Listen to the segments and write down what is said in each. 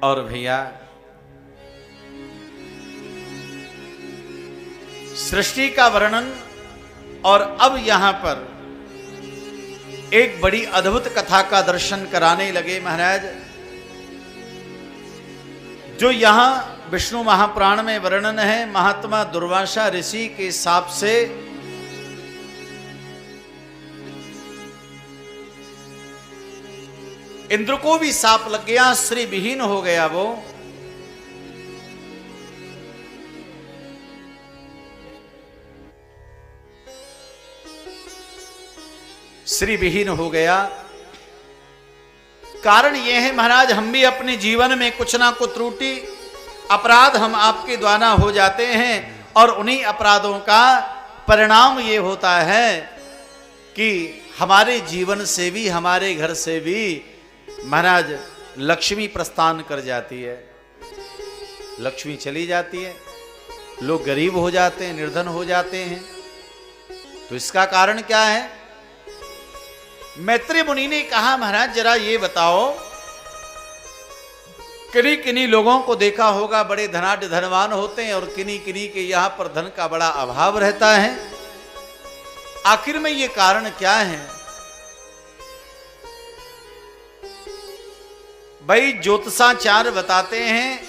और भैया सृष्टि का वर्णन और अब यहां पर एक बड़ी अद्भुत कथा का दर्शन कराने लगे महाराज। जो यहां विष्णु महापुराण में वर्णन है, महात्मा दुर्वासा ऋषि के शाप से इंद्र को भी शाप लग गया, श्री विहीन हो गया। वो श्री विहीन हो गया। कारण यह है महाराज, हम भी अपने जीवन में कुछ ना कुछ त्रुटि अपराध हम आपके द्वारा हो जाते हैं और उन्हीं अपराधों का परिणाम ये होता है कि हमारे जीवन से भी, हमारे घर से भी महाराज लक्ष्मी प्रस्थान कर जाती है, लक्ष्मी चली जाती है, लोग गरीब हो जाते हैं, निर्धन हो जाते हैं। तो इसका कारण क्या है? मैत्रेय मुनि ने कहा महाराज जरा ये बताओ, किन्हीं किन्हीं लोगों को देखा होगा बड़े धनाढ्य धनवान होते हैं और किन्हीं किन्हीं के यहां पर धन का बड़ा अभाव रहता है, आखिर में ये कारण क्या है? भाई ज्योतिषाचार्य बताते हैं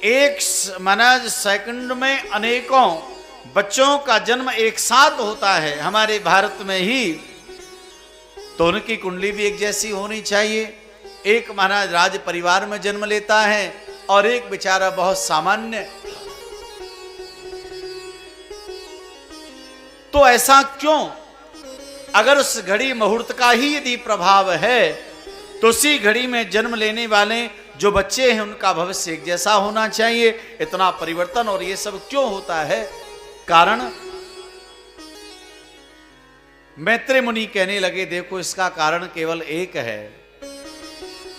एक महाराज सेकंड में अनेकों बच्चों का जन्म एक साथ होता है हमारे भारत में ही। तो उनकी कुंडली भी एक जैसी होनी चाहिए। एक महाराज राज परिवार में जन्म लेता है और एक बेचारा बहुत सामान्य। तो ऐसा क्यों? अगर उस घड़ी मुहूर्त का ही यदि प्रभाव है तो उसी घड़ी में जन्म लेने वाले जो बच्चे हैं उनका भविष्य एक जैसा होना चाहिए। इतना परिवर्तन और ये सब क्यों होता है? कारण मैत्रेय मुनि कहने लगे देखो इसका कारण केवल एक है,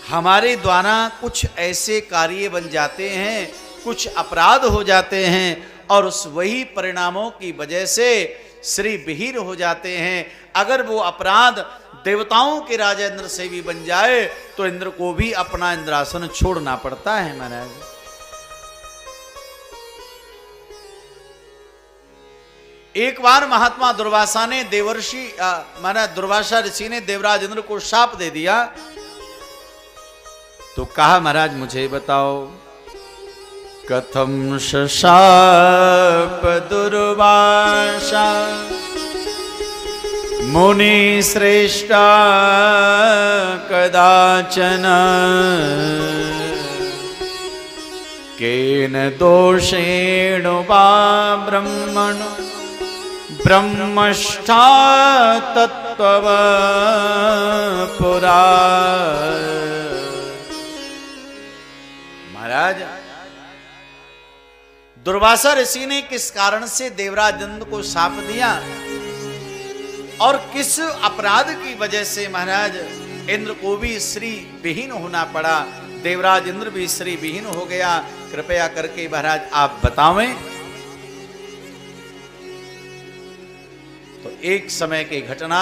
हमारे द्वारा कुछ ऐसे कार्य बन जाते हैं, कुछ अपराध हो जाते हैं और उस वही परिणामों की वजह से श्री विहीन हो जाते हैं। अगर वो अपराध देवताओं के राजा इंद्र से भी बन जाए तो इंद्र को भी अपना इंद्रासन छोड़ना पड़ता है महाराज। एक बार महात्मा दुर्वासा ने देवर्षि माना दुर्वासा ऋषि ने देवराज इंद्र को शाप दे दिया। तो कहा महाराज मुझे बताओ कथम शाप दुर्वासा मुनि श्रेष्ठा कदाचन केन दोषेण वा ब्रह्मण ब्रह्मष्ठा तत्त्व पुरा। महाराज दुर्वासा ऋषि ने किस कारण से देवराज इंद्र को शाप दिया और किस अपराध की वजह से महाराज इंद्र को भी श्री विहीन होना पड़ा, देवराज इंद्र भी श्री विहीन हो गया, कृपया करके महाराज आप बतावें। तो एक समय की घटना,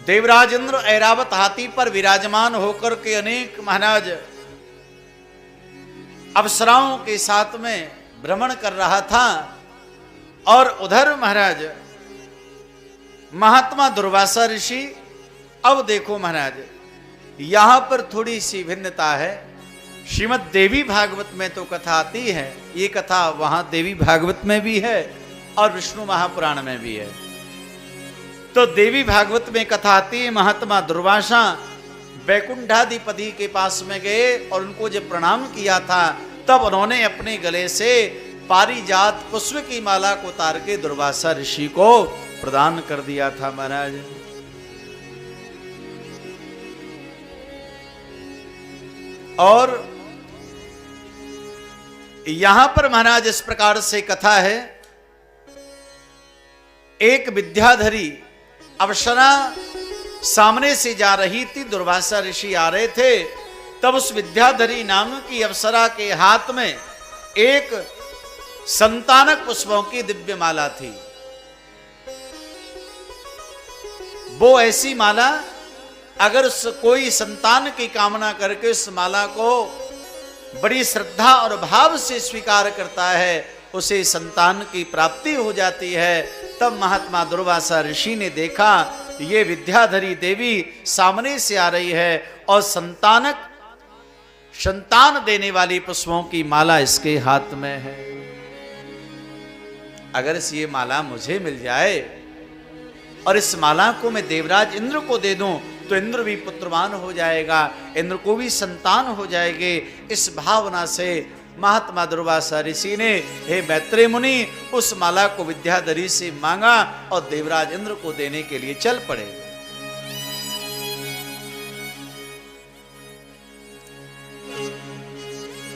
देवराज इंद्र ऐरावत हाथी पर विराजमान होकर के अनेक महाराज अप्सराओं के साथ में भ्रमण कर रहा था और उधर महाराज महात्मा दुर्वासा ऋषि। अब देखो महाराज यहां पर थोड़ी सी भिन्नता है। श्रीमद् देवी भागवत में तो कथा आती है, ये कथा वहां देवी भागवत में भी है और विष्णु महापुराण में भी है। तो देवी भागवत में कथा आती है महात्मा दुर्वासा वैकुंठाधिपति के पास में गए और उनको जब प्रणाम किया था तब उन्होंने अपने गले से पारिजात पुष्प की माला को उतार के दुर्वासा ऋषि को प्रदान कर दिया था महाराज। और यहां पर महाराज इस प्रकार से कथा है, एक विद्याधरी अप्सरा सामने से जा रही थी, दुर्वासा ऋषि आ रहे थे, तब उस विद्याधरी नाम की अप्सरा के हाथ में एक संतानक पुष्पों की दिव्य माला थी। वो ऐसी माला अगर कोई संतान की कामना करके उस माला को बड़ी श्रद्धा और भाव से स्वीकार करता है, उसे संतान की प्राप्ति हो जाती है। तब महात्मा दुर्वासा ऋषि ने देखा ये विद्याधरी देवी सामने से आ रही है और संतान देने वाली पुष्पों की माला इसके हाथ में है। अगर ये माला मुझे मिल जाए और इस माला को मैं देवराज इंद्र को दे दूं तो इंद्र भी पुत्रवान हो जाएगा, इंद्र को भी संतान हो जाएगी। इस भावना से महात्मा दुर्वासा ऋषि ने हे मैत्रेय मुनि उस माला को विद्याधरी से मांगा और देवराज इंद्र को देने के लिए चल पड़े।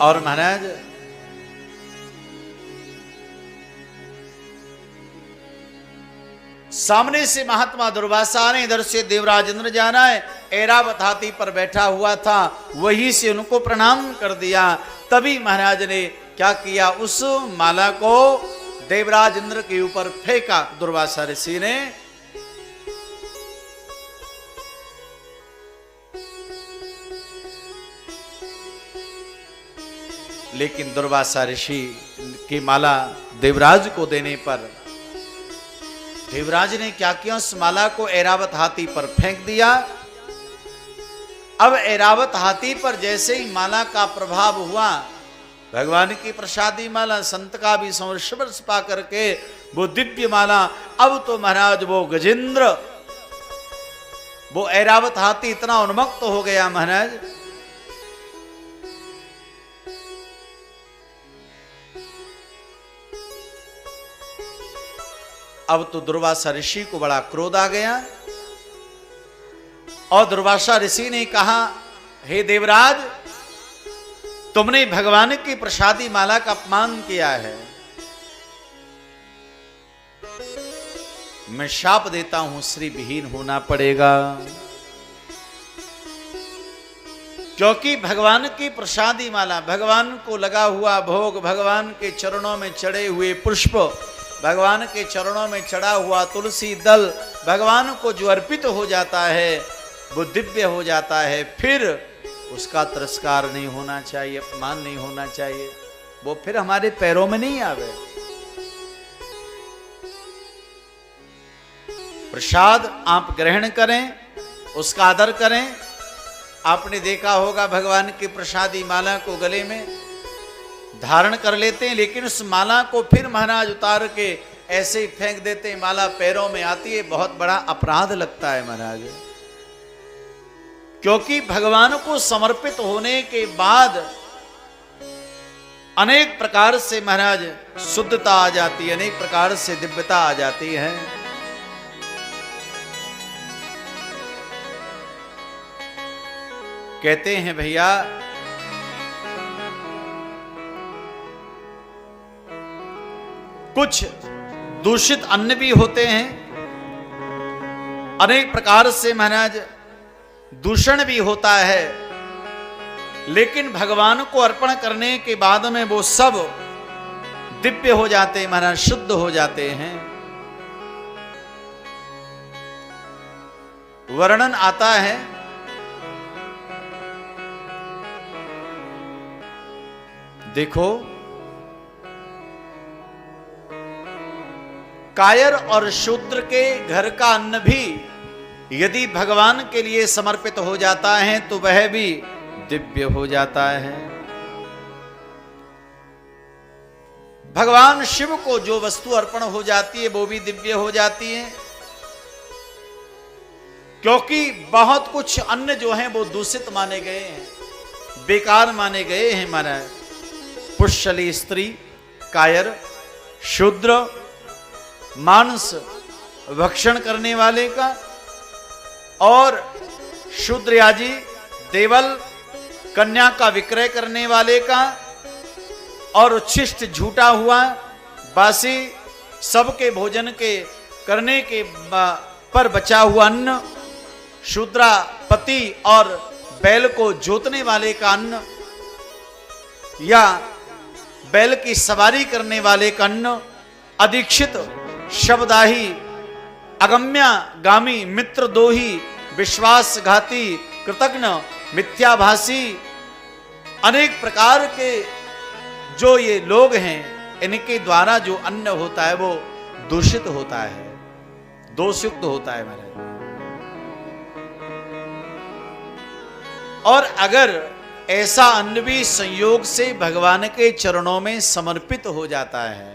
और महाराज सामने से महात्मा दुर्वासा ने, इधर से देवराज इंद्र जाना है, ऐरावत हाथी पर बैठा हुआ था, वहीं से उनको प्रणाम कर दिया। तभी महाराज ने क्या किया, उस माला को देवराज इंद्र के ऊपर फेंका दुर्वासा ऋषि ने। लेकिन दुर्वासा ऋषि की माला देवराज को देने पर देवराज ने क्या किया, उस माला को ऐरावत हाथी पर फेंक दिया। अब ऐरावत हाथी पर जैसे ही माला का प्रभाव हुआ, भगवान की प्रसादी माला, संत का भी स्पर्श पा करके वो दिव्य माला, अब तो महाराज वो गजेंद्र, वो ऐरावत हाथी इतना उन्मत्त हो गया महाराज, अब तो दुर्वासा ऋषि को बड़ा क्रोध आ गया और दुर्वासा ऋषि ने कहा, हे देवराज, तुमने भगवान की प्रसादी माला का अपमान किया है, मैं शाप देता हूं, श्री विहीन होना पड़ेगा। क्योंकि भगवान की प्रसादी माला, भगवान को लगा हुआ भोग, भगवान के चरणों में चढ़े हुए पुष्प, भगवान के चरणों में चढ़ा हुआ तुलसी दल, भगवान को जो अर्पित हो जाता है वो दिव्य हो जाता है, फिर उसका तिरस्कार नहीं होना चाहिए, अपमान नहीं होना चाहिए, वो फिर हमारे पैरों में नहीं आवे। प्रसाद आप ग्रहण करें, उसका आदर करें। आपने देखा होगा भगवान की प्रसादी माला को गले में धारण कर लेते हैं, लेकिन उस माला को फिर महाराज उतार के ऐसे ही फेंक देते हैं, माला पैरों में आती है, बहुत बड़ा अपराध लगता है महाराज। क्योंकि भगवान को समर्पित होने के बाद अनेक प्रकार से महाराज शुद्धता आ जाती है, अनेक प्रकार से दिव्यता आ जाती है। कहते हैं भैया, कुछ दूषित अन्न भी होते हैं, अनेक प्रकार से महाराज दूषण भी होता है, लेकिन भगवान को अर्पण करने के बाद में वो सब दिव्य हो जाते हैं महाराज, शुद्ध हो जाते हैं। वर्णन आता है, देखो कायर और शूद्र के घर का अन्न भी यदि भगवान के लिए समर्पित हो जाता है तो वह भी दिव्य हो जाता है। भगवान शिव को जो वस्तु अर्पण हो जाती है वो भी दिव्य हो जाती है, क्योंकि बहुत कुछ अन्न जो है वो दूषित माने गए हैं, बेकार माने गए हैं महाराज। पुष्यली स्त्री, कायर, शूद्र, मांस भक्षण करने वाले का, और शूद्रयाजी, देवल, कन्या का विक्रय करने वाले का, और उच्छिष्ट झूठा हुआ बासी सबके भोजन के करने के पर बचा हुआ अन्न, शूद्रा पति और बैल को जोतने वाले का अन्न, या बैल की सवारी करने वाले का अन्न, अदीक्षित, शब्दाही, अगम्या गामी, मित्र दोही, विश्वासघाती, कृतघ्न, मिथ्याभाषी, अनेक प्रकार के जो ये लोग हैं, इनके द्वारा जो अन्न होता है वो दूषित होता है, दोषयुक्त होता है महाराज। और अगर ऐसा अन्न भी संयोग से भगवान के चरणों में समर्पित हो जाता है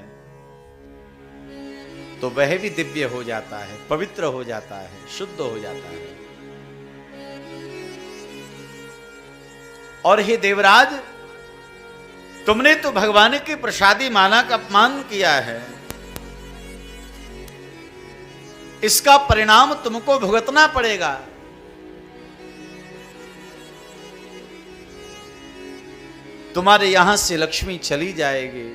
तो वह भी दिव्य हो जाता है, पवित्र हो जाता है, शुद्ध हो जाता है। और हे देवराज, तुमने तो भगवान की प्रसादी माला का अपमान किया है, इसका परिणाम तुमको भुगतना पड़ेगा। तुम्हारे यहां से लक्ष्मी चली जाएगी,